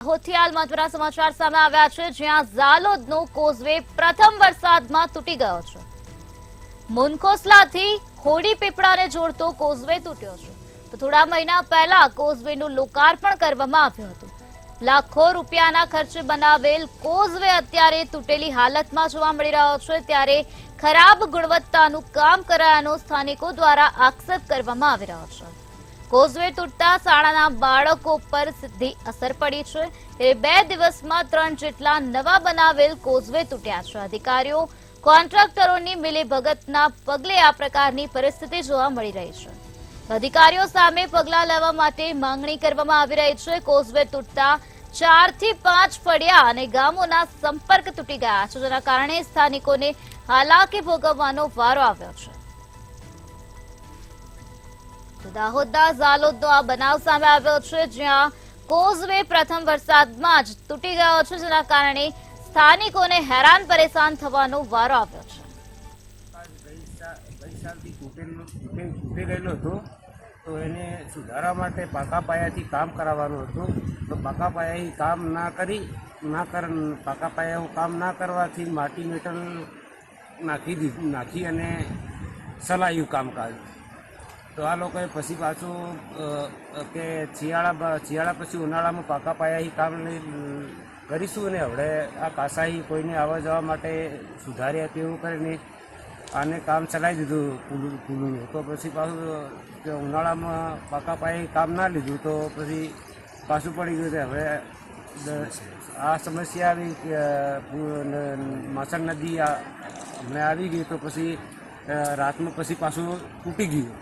દાહોદથી હાલ મહત્વના સમાચાર સામે આવ્યા છે, જ્યાં ઝાલોદનો કોઝવે પ્રથમ વરસાદમાં તૂટી ગયો છે। મુનકોસલાથી હોડી પીપળાને જોડતો કોઝવે તૂટ્યો છે, તો થોડા મહિના પહેલા કોઝવેનું લોકાર્પણ કરવામાં આવ્યું હતું। લાખો રૂપિયાના ખર્ચે બનાવેલ કોઝવે અત્યારે તૂટેલી હાલતમાં જોવા મળી રહ્યો છે, ત્યારે ખરાબ ગુણવત્તાનું કામ કરાયાનો સ્થાનિકો દ્વારા આક્ષેપ કરવામાં આવી રહ્યો છે। કોઝવે તૂટતા શાળાના બાળકો પર સીધી અસર પડી છે, ત્યારે 2 દિવસમાં 3 જેટલા નવા બનાવેલ કોઝવે તૂટ્યા છે। અધિકારીઓ કોન્ટ્રાક્ટરોની મિલીભગતના પગલે આ પ્રકારની પરિસ્થિતિ જોવા મળી રહી છે। અધિકારીઓ સામે પગલાં લેવા માટે માંગણી કરવામાં આવી રહી છે। કોઝવે તૂટતા 4 થી 5 ફળિયા અને ગામોના સંપર્ક તૂટી ગયા છે, જેના કારણે સ્થાનિકોને હાલાકી ભોગવવાનો વારો આવ્યો છે। દાહોદના ઝાલોદનો આ બનાવ સામે આવ્યો છે, જ્યાં કોઝવે પ્રથમ વરસાદમાં જ તૂટી ગયો છે, જેના કારણે સ્થાનિકોને હેરાન પરેશાન થવાનો વારો આવ્યો છે। ગઈ સાલથી તૂટી ગયેલો હતો, તો એને સુધારવા માટે પાકા પાયાથી કામ કરાવવાનું હતું, તો પાકા પાયાથી કામ પાકા પાયાનું કામ ના કરવાથી માટી મેટલ નાખી અને સલાયું કામકાજ। તો આ લોકોએ પછી પાછું કે શિયાળા પછી ઉનાળામાં પાકા પાયાથી કામ કરીશું, અને હવે આ કાસાઈ કોઈને આવવા જવા માટે સુધારી આપી એવું કરીને આને કામ ચલાવી દીધું પુલનું। તો પછી પાછું ઉનાળામાં પાકા પાયે કામ ના લીધું, તો પછી પાછું પડી ગયું કે હવે આ સમસ્યા આવી કે માસણ નદી અમને આવી ગઈ, તો પછી રાતમાં પછી પાછું તૂટી ગયું।